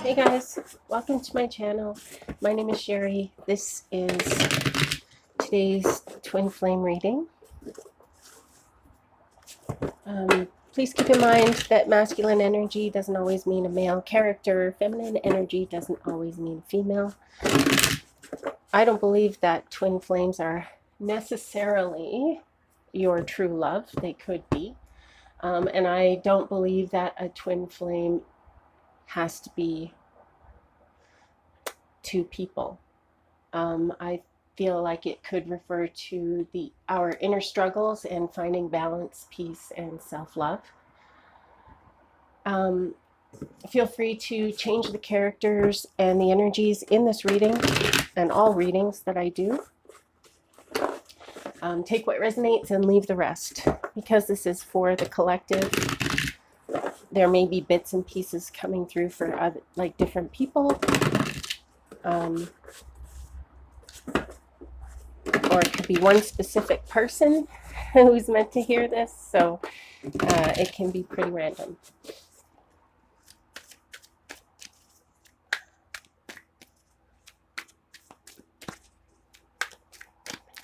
Hey guys, welcome to my channel. My name is Sherry. This is today's twin flame reading. Please keep in mind that masculine energy doesn't always mean a male character. Feminine energy doesn't always mean female. I don't believe that twin flames are necessarily your true love. They could be. And I don't believe that a twin flame has to be two people. I feel like it could refer to our inner struggles and finding balance, peace, and self-love. Feel free to change the characters and the energies in this reading and all readings that I do. Take what resonates and leave the rest. Because this is for the collective, there may be bits and pieces coming through for other, like different people. Or it could be one specific person who's meant to hear this, so it can be pretty random.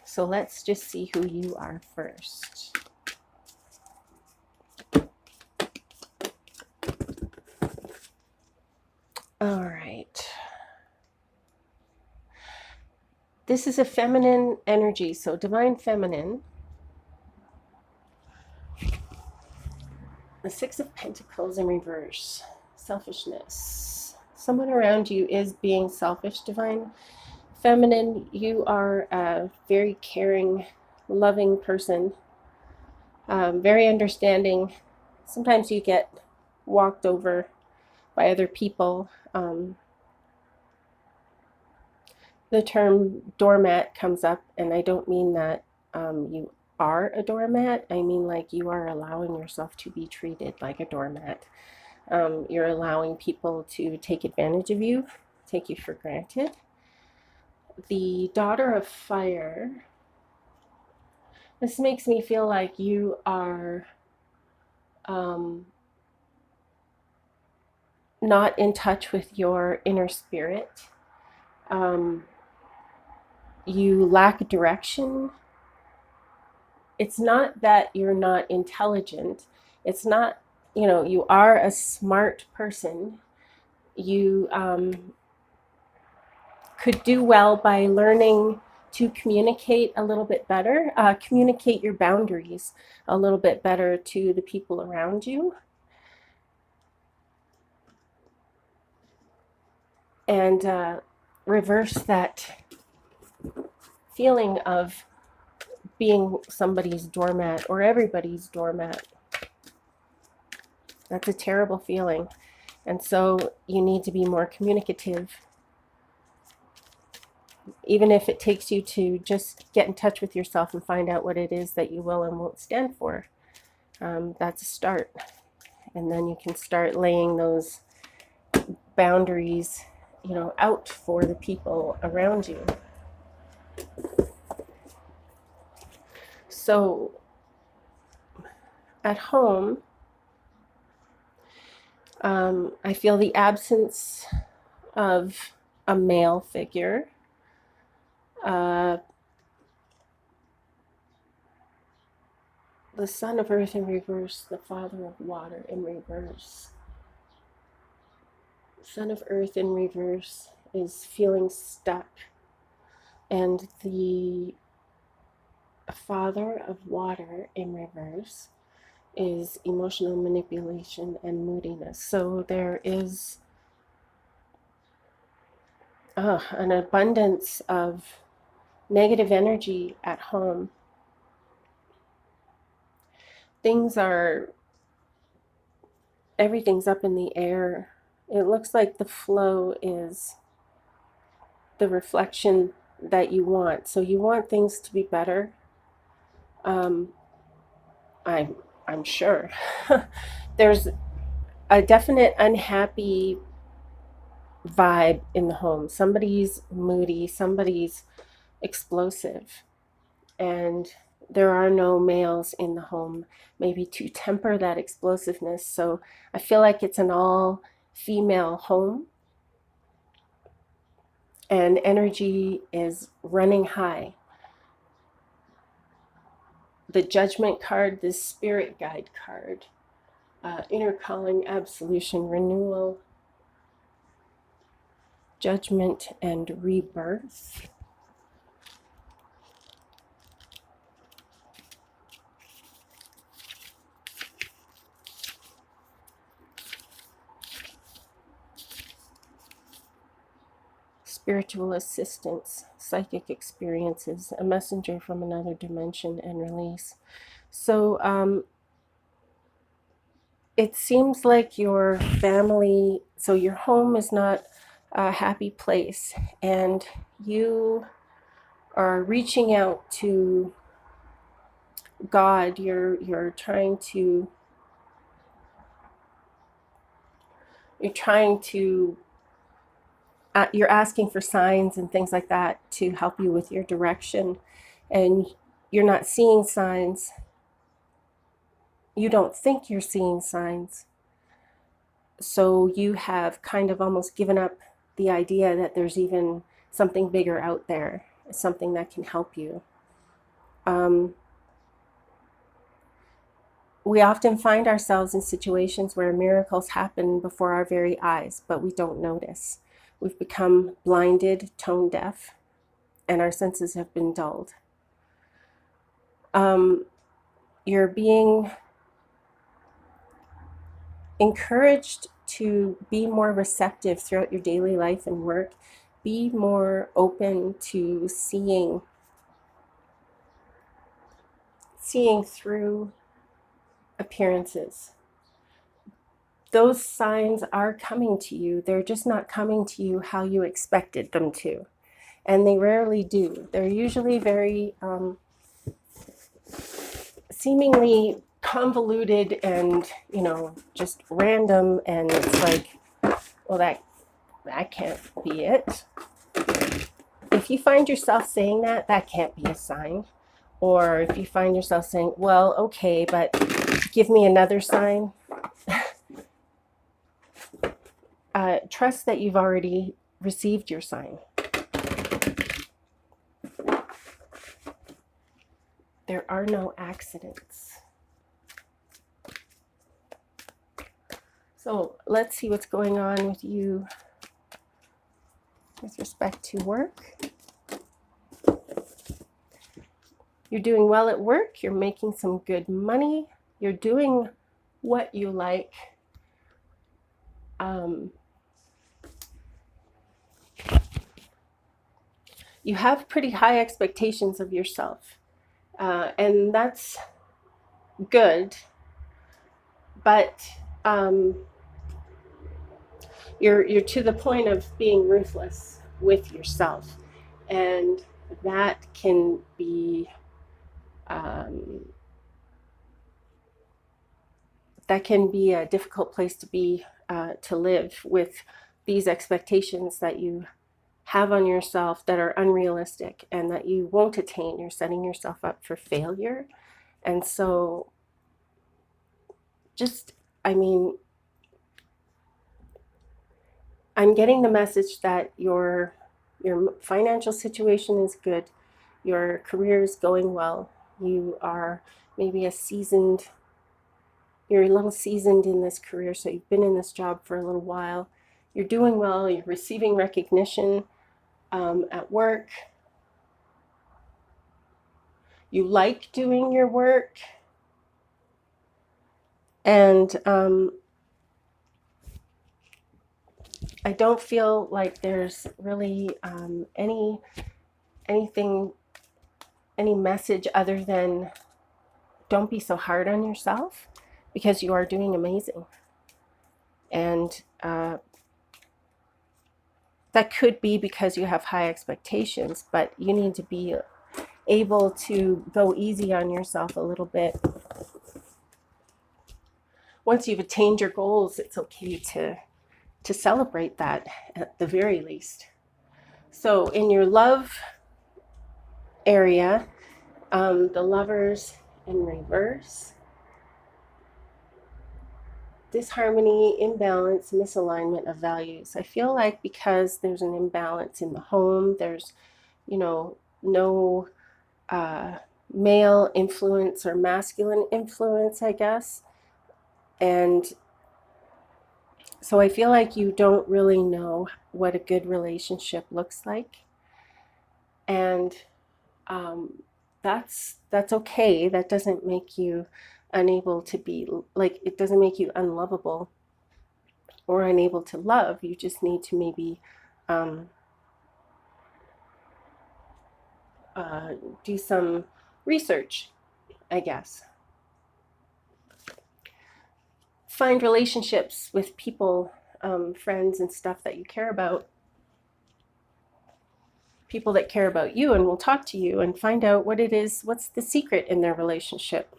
So let's just see who you are first. All right. This is a feminine energy, so divine feminine. The Six of Pentacles in reverse. Selfishness. Someone around you is being selfish, divine feminine. You are a very caring, loving person. Very understanding. Sometimes you get walked over by other people. The term doormat comes up, and I don't mean that you are a doormat. I mean like you are allowing yourself to be treated like a doormat. You're allowing people to take advantage of you, take you for granted. The Daughter of Fire. This makes me feel like you are not in touch with your inner spirit. You lack direction. It's not that you're not intelligent. It's not, you are a smart person. You could do well by learning to communicate a little bit better, communicate your boundaries a little bit better to the people around you. And reverse that feeling of being somebody's doormat or everybody's doormat. That's a terrible feeling. And so you need to be more communicative. Even if it takes you to just get in touch with yourself and find out what it is that you will and won't stand for. That's a start. And then you can start laying those boundaries, out for the people around you. So at home, I feel the absence of a male figure. The Son of Earth in reverse, the Father of Water in reverse. Son of Earth in reverse is feeling stuck, and the Father of Water in reverse is emotional manipulation and moodiness. So there is an abundance of negative energy at home. Everything's up in the air. It looks like the flow is the reflection that you want. So you want things to be better. I'm sure. There's a definite unhappy vibe in the home. Somebody's moody, somebody's explosive, and there are no males in the home, maybe to temper that explosiveness. So I feel like it's an all female home. and energy is running high. The Judgment card, the Spirit Guide card, inner calling, absolution, renewal, judgment, and rebirth. Spiritual assistance, psychic experiences, a messenger from another dimension, and release. So it seems like your family, so your home is not a happy place, and you are reaching out to God. You're trying to you're asking for signs and things like that to help you with your direction, and you're not seeing signs. You don't think you're seeing signs. So you have kind of almost given up the idea that there's even something bigger out there, something that can help you. We often find ourselves in situations where miracles happen before our very eyes, but we don't notice. We've become blinded, tone deaf, and our senses have been dulled. You're being encouraged to be more receptive throughout your daily life and work. Be more open to seeing through appearances. Those signs are coming to you. They're just not coming to you how you expected them to. And they rarely do. They're usually very seemingly convoluted and, just random. And it's like, well, that can't be it. If you find yourself saying that can't be a sign. Or if you find yourself saying, well, okay, but give me another sign, trust that you've already received your sign. There are no accidents. So let's see what's going on with you with respect to work. You're doing well at work. You're making some good money. You're doing what you like. You have pretty high expectations of yourself. And that's good. But you're to the point of being ruthless with yourself. And that can be a difficult place to be, to live with these expectations that you have on yourself that are unrealistic and that you won't attain. You're setting yourself up for failure. And so I'm getting the message that your financial situation is good, your career is going well, you are maybe you're a little seasoned in this career, so you've been in this job for a little while, you're doing well, you're receiving recognition at work, you like doing your work, and I don't feel like there's really any message other than don't be so hard on yourself, because you are doing amazing. And that could be because you have high expectations, but you need to be able to go easy on yourself a little bit. Once you've attained your goals, it's okay to celebrate that at the very least. So in your love area, the Lovers in reverse, disharmony, imbalance, misalignment of values. I feel like because there's an imbalance in the home, there's, no male influence or masculine influence, I guess. And so I feel like you don't really know what a good relationship looks like. And that's okay. That doesn't make you unable to be, like, it doesn't make you unlovable or unable to love. You just need to maybe um, do some research, I guess. Find relationships with people, friends and stuff that you care about, people that care about you and will talk to you, and find out what it is, what's the secret in their relationship.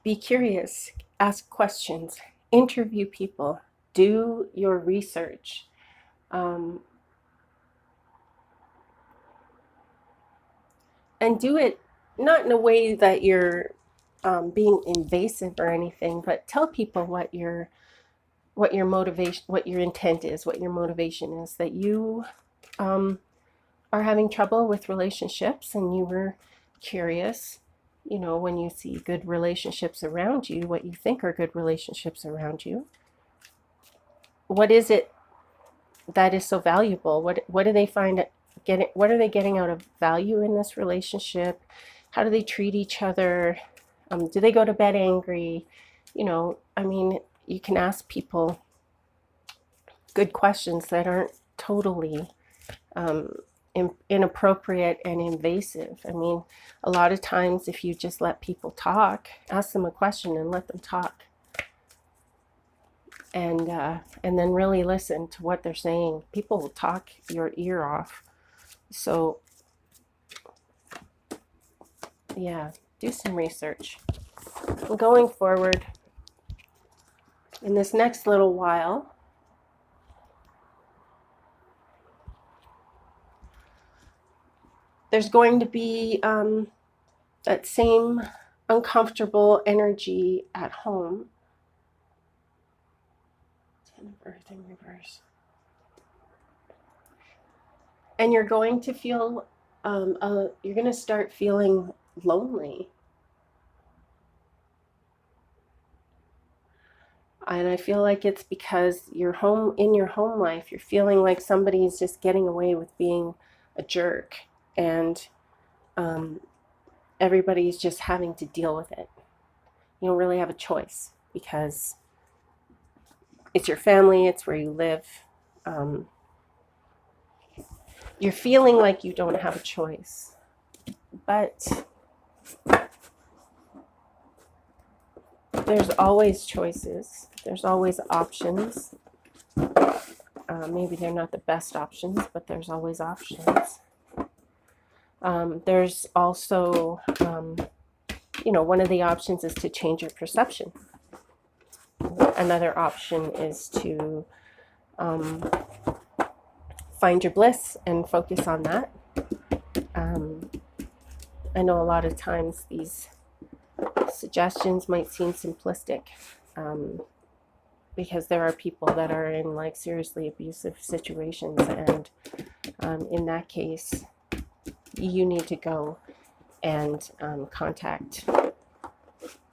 Be curious, ask questions, interview people, do your research. And do it not in a way that you're being invasive or anything, but tell people what your motivation, what your intent is, what your motivation is, that you are having trouble with relationships and you were curious, when you see good relationships around you, what you think are good relationships around you. What is it that is so valuable? What do they find what are they getting out of value in this relationship? How do they treat each other? Do they go to bed angry? You can ask people good questions that aren't totally inappropriate and invasive. A lot of times if you just let people talk, ask them a question and let them talk, and then really listen to what they're saying, people will talk your ear off. So yeah, do some research. Going forward, in this next little while, there's going to be that same uncomfortable energy at home. Ten of Earth in reverse. And you're going to feel, you're going to start feeling lonely. And I feel like it's because in your home life, you're feeling like somebody's just getting away with being a jerk, and everybody's just having to deal with it. You don't really have a choice because it's your family, it's where you live. You're feeling like you don't have a choice, but there's always choices. There's always options. Maybe they're not the best options, but there's always options. There's also, one of the options is to change your perception. Another option is to find your bliss and focus on that. I know a lot of times these suggestions might seem simplistic, because there are people that are in like seriously abusive situations, and in that case you need to go and contact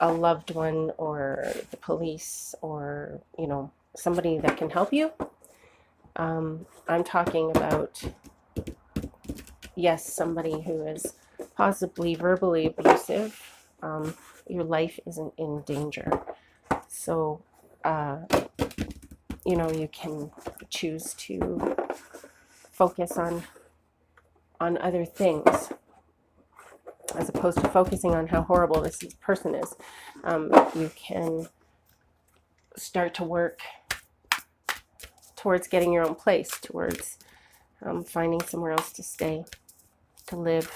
a loved one or the police, or somebody that can help you. I'm talking about, yes, somebody who is possibly verbally abusive. Your life isn't in danger, so you can choose to focus on other things as opposed to focusing on how horrible this person is. You can start to work towards getting your own place, towards finding somewhere else to stay, to live.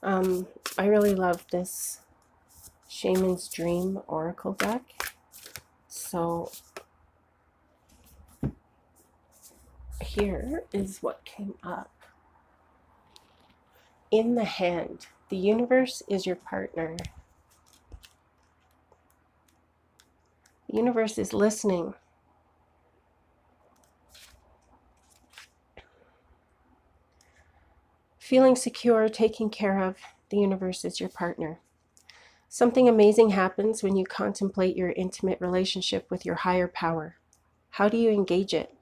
I really love this Shaman's Dream Oracle deck. So here is what came up. In the hand, The universe is your partner. The universe is listening. Feeling secure, taken care of, the universe is your partner. Something amazing happens when you contemplate your intimate relationship with your higher power. How do you engage it?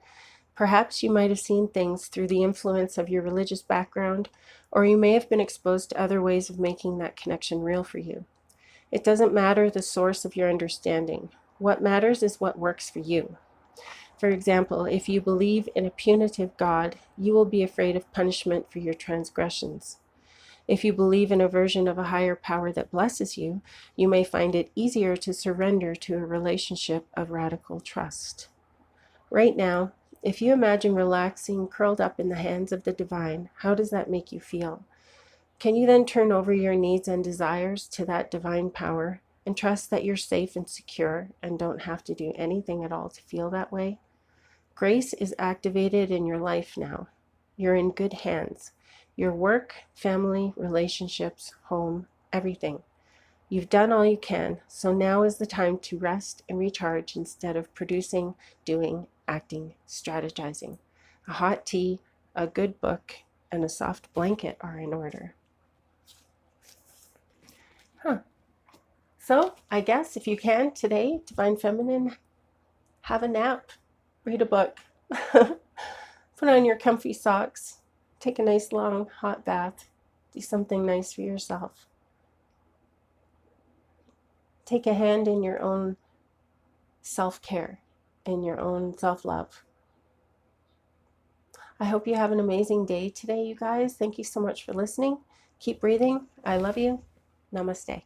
Perhaps you might have seen things through the influence of your religious background, or you may have been exposed to other ways of making that connection real for you. It doesn't matter the source of your understanding. What matters is what works for you. For example, if you believe in a punitive God, you will be afraid of punishment for your transgressions. If you believe in a version of a higher power that blesses you, you may find it easier to surrender to a relationship of radical trust. Right now, if you imagine relaxing, curled up in the hands of the divine, how does that make you feel? Can you then turn over your needs and desires to that divine power and trust that you're safe and secure and don't have to do anything at all to feel that way? Grace is activated in your life now. You're in good hands. Your work, family, relationships, home, everything. You've done all you can, so now is the time to rest and recharge instead of producing, doing, acting, strategizing. A hot tea, a good book, and a soft blanket are in order. So, I guess if you can today, Divine Feminine, have a nap, read a book, put on your comfy socks, take a nice long hot bath, do something nice for yourself. Take a hand in your own self-care, in your own self-love. I hope you have an amazing day today, you guys. Thank you so much for listening. Keep breathing. I love you. Namaste.